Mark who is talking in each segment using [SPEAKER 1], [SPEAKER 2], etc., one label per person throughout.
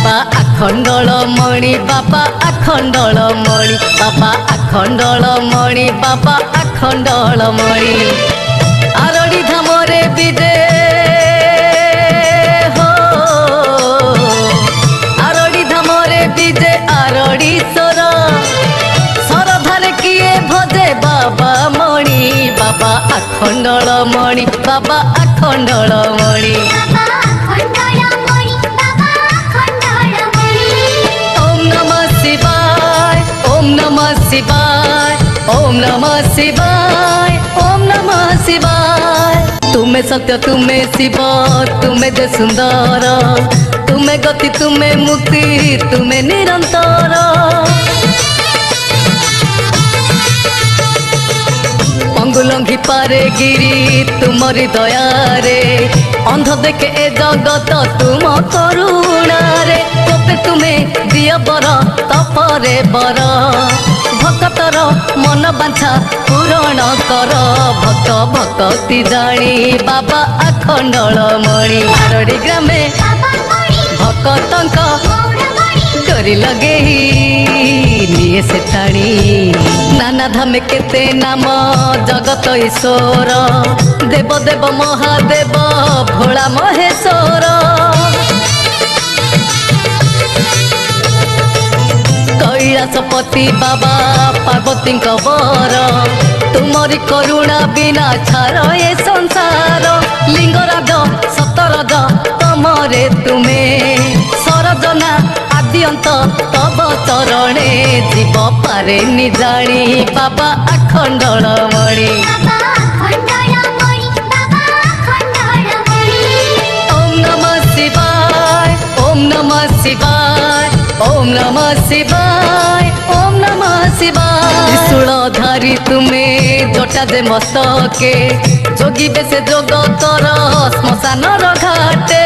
[SPEAKER 1] बाबा आखंडलमणि बाबा आखंडलमणि बाबा आखंडलमणि बाबा आखंडलमणि आरड़ी धामरे विदे हो आरड़ी धामरे विदे आरड़ी सोर सरधार किए भजे बाबा मणि बाबा आखंडलमणि बाबा आखंडलमणि ओम नमः शिवाय ओम नमः शिवाय ओम नमः शिवाय तुम्हें सत्य तुम्हें शिव तुम्हें जे सुंदर तुम्हें गति तुम्हें मुक्ति तुम्हें निरंतर पंगुलंघी पारे गिरी तुमरी दयारे अंध देखे ए जगत तुम करुणारे तोपे तुम्हें दिय बर तपरे बर भक्तर मन बांछा पूरण कर भक्त भक्ति जानी बाबा आखंडलमणि आरड़ी ग्रामे भक्तंक डोरी लगे निये से टाणी नाना धामे केते नाम जगत ईश्वर देव देव महादेव भोला महेश्वर कैलासपति बाबा पार्वती वर तुमरी करुणा बिना छार ए संसार लिंगराज सतरज तमरे तुमे सरजना आद्यंत तब चरणे जीव पारे निजाणी बाबा आखंडलमणि ओम नमः शिवाय ओम नमः शिवाय ओम नमः शिवाय ओम नमः शिवाय त्रिशूलधारी तुम्हें जटा जे मस्तके जोगी बेसे जोग कर श्मशान घाटे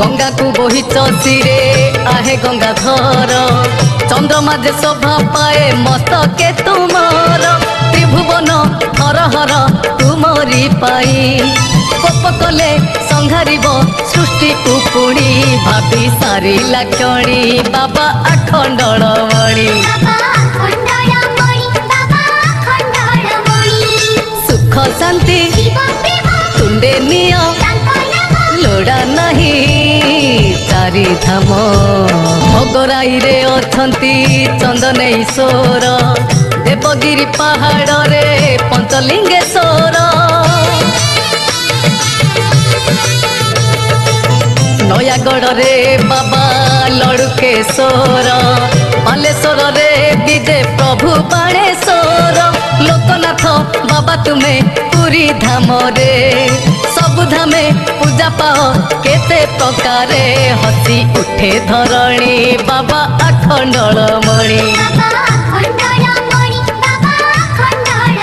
[SPEAKER 1] गंगा को बोही चीरे आहे गंगाधर चंद्रमा जे शोभा पाए मस्तके तुमर त्रिभुवन हर हर तुमरी पाई कोप कले संघारिब सृष्टि को पुणी भाभी सारी लाक्षणी बाबा आखंडलमणि सुख शांति तुंडे निय लोड़ा नहीं चारि धाम भोगराई रे अछंती चंदनेश्वर देवगिरी पहाड़ रे पंचलिंगेश्वर नयागढ़ रे बाबा लड़ुकेश्वर बालेश्वर रे विजय प्रभु बाणेश्वर लोकनाथ बाबा तुम्हें पुरी धाम रे सबु धामे पूजा पाओ केते प्रकारे हसी उठे धरणी बाबा आखंडलमणि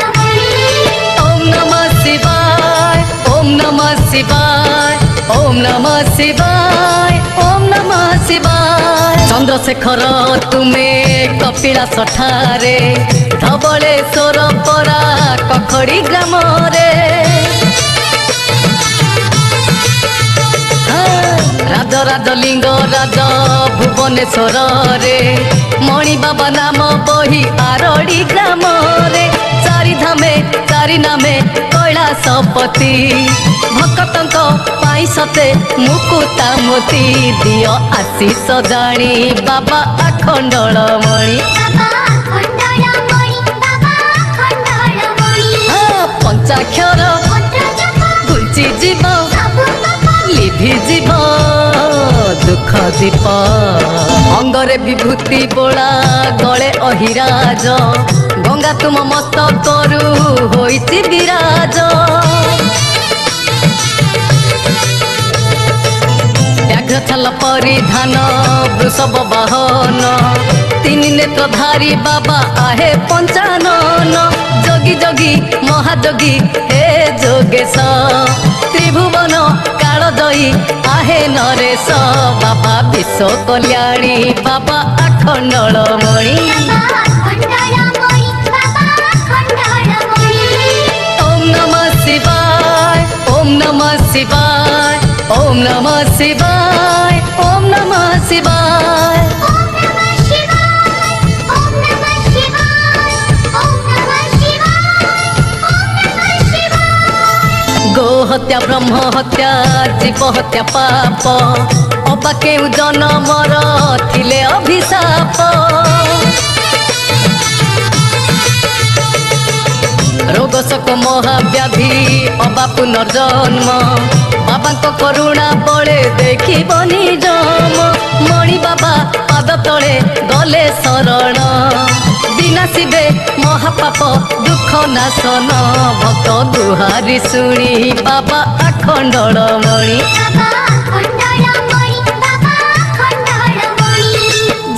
[SPEAKER 1] ओम नमः शिवाय ओम नमः शिवाय ओम नमः शिवाय ओम नमः शिवाय चंद्रशेखर तुम्हें कपिलास ठारे धवलेश्वर परा कखड़ी ग्राम रे राज राजलिंग राज भुवनेश्वर रे मणि बाबा नाम बही आरड़ी ग्राम रे चारि धामे चारि नामे कैलासपति भक्तंक पाई सते मुकुता मोती दियो आशीष जानी बाबा आखंडलमणि पंचाक्षर घुंची जीव लिभि जीव दुख दीप अंगरे विभूति बोला गले अहिराज गंगा तुम मस्त करू होइछि विराज व्याघ्र छाल परिधान वृषभ वाहन तीन नेत्रधारी बाबा आहे पंचानन जोगी जोगी महाजोगी हे जोगेश त्रिभुवन कालजयी आहे नरेश बाबा विश्व कल्याणी बाबा आखंडलमणि ओम नमः शिवाय ओम नमः शिवाय ओम नमः शिवाय ओम नमः शिवाय गो हत्या ब्रह्म हत्या जीव हत्या पाप अबा केउ जनमर थिले अभिशाप रोग शोक महाव्याधि अबा पुनर्जन्म बाबा को करुणा बड़े देखिबनी जम मणि बाबा पाद तले गले शरण विनाशिबे महापाप दुख नाशन भक्त दुहारी शुणी बाबा आखंडल मणि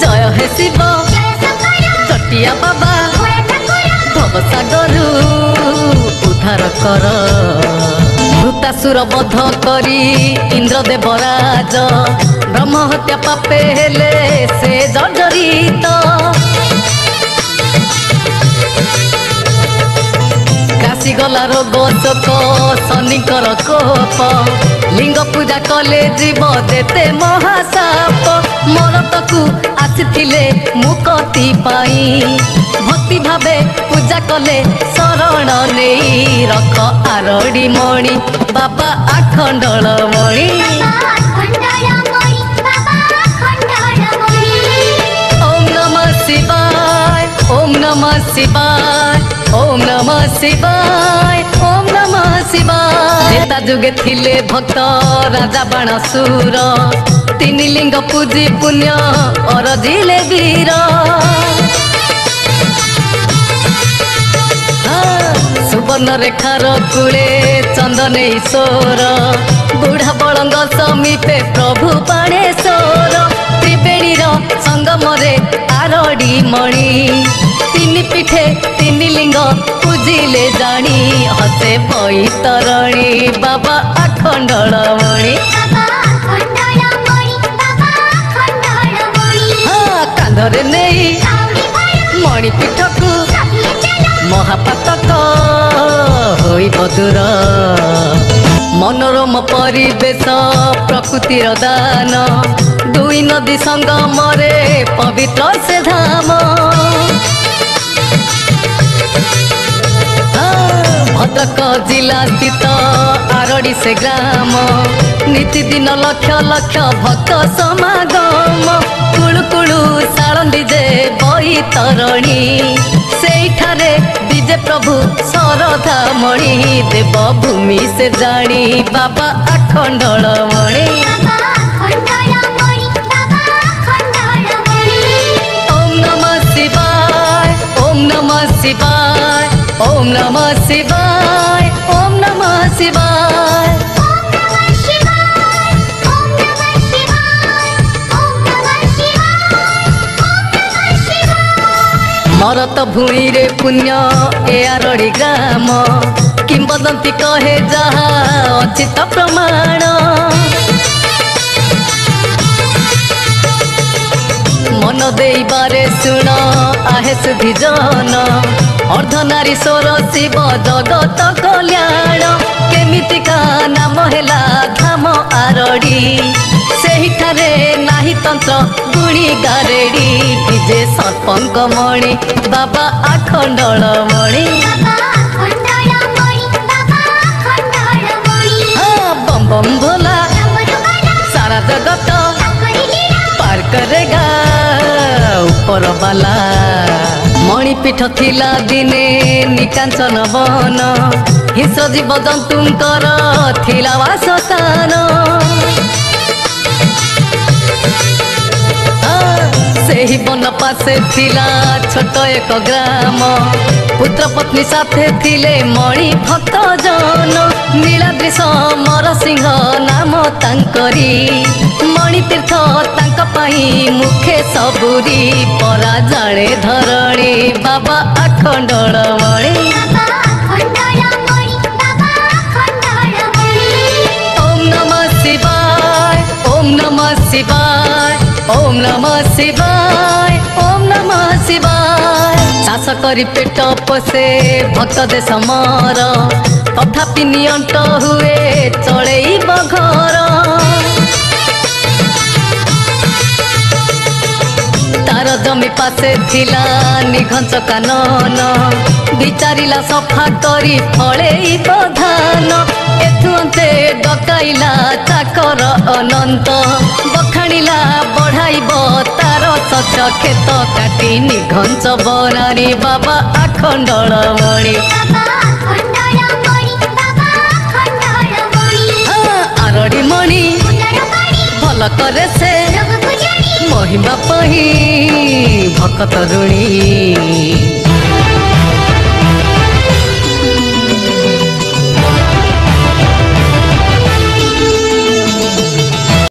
[SPEAKER 1] जय हे शिव चटिया बाबा भवसागरु उद्धार कर भूतासुर बध करी इंद्र देवराज ब्रह्म हत्या पापे हेले से जर्जरित काशी गला रोग शोक शनिकर कोप लिंग पूजा कले जीव देते महासाप मरतकु आसिथिले मुक्ति पाई भक्ति भावे पूजा कले शरण नहीं रख आरड़ी मणि बाबा आखंडल मणि ओम नमः शिवाय ओम नमः शिवाय ओम नमः शिवाय ओम नमः शिवाय जेता जुगे थिले भक्त राजा बाणासुर तीन लिंग पूजी पुण्य अरजिले वीर सुवर्ण रेखार कूले चंदन ईश्वर बुढ़ा बड़ंग समीपे प्रभु बाणेश्वर त्रिवेणीर संगमरे आरड़ी मणि तीन पीठे तीन लिंग पूजिले जानी हसे बैतरणी बाबा आखंडल मणि हाँ कांधरे नहीं मणि पीठकू महापातक होई बदूर मनोरम परिवेश प्रकृतिर दान दुई नदी संगमरे पवित्र से धाम भद्रक जिला स्थित आरड़ी से ग्राम नीतिदिन लक्ष लक्ष भक्त समागम कुळु कुळु साळंदी जे बैतरणी सेठारे विजे प्रभु शरधा मणि देव भूमि से जानी बाबा आखंडल मणि ओम नमः शिवाय ओम नमः शिवाय ओम नमः शिवाय ओम नमः शिवाय मरत भूमि रे पुण्य ए आरड़ी ग्राम किंबदंती कहे जहा अचित प्रमाण मन देइबारे सुन आहे सुधी जन अर्धनारी स्वर शिव जगत कल्याण केमितिका नाम हेला धाम आरड़ी सेहिठारे नाही तंत्र गुणी गारेड़ी विजे सर्पंक मणि बाबा आखंडल मणि हाँ बम बम भोला सारा जगत पार करेगा ऊपर वाला मणिपीठ थिला दिने निकांचन वन हिंस जीव जंतुंकर थिला वासस्थान सेही वन पासे थिला छोट एक ग्राम पुत्र पत्नी साथे थिले मणि भक्त जन नीलाद्री समर सिंह नाम तांकरी मणि तीर्थ तांक पाई मुखे सबुरी परा जाने धरणी बाबा आखंडल मणि ओम नमः शिवाय ओम नमः शिवाय ओम नमः शिवाय ओम नमः शिवाय शासक करी पेट पोषे भक्त दे समर तथापि नियंट हुए चलैब घर तार जमी पासे थिला निघंच कानन विचारिला सफा करी फलैब धान एथु अंते डकाइला चाकर अनंत बखाणिला बढ़ाइब तार सच खेत काटी निघंच बरारी बाबा आखंडल मणि आरड़ी मणि भल करे से महिमा पही भक्त ऋणी।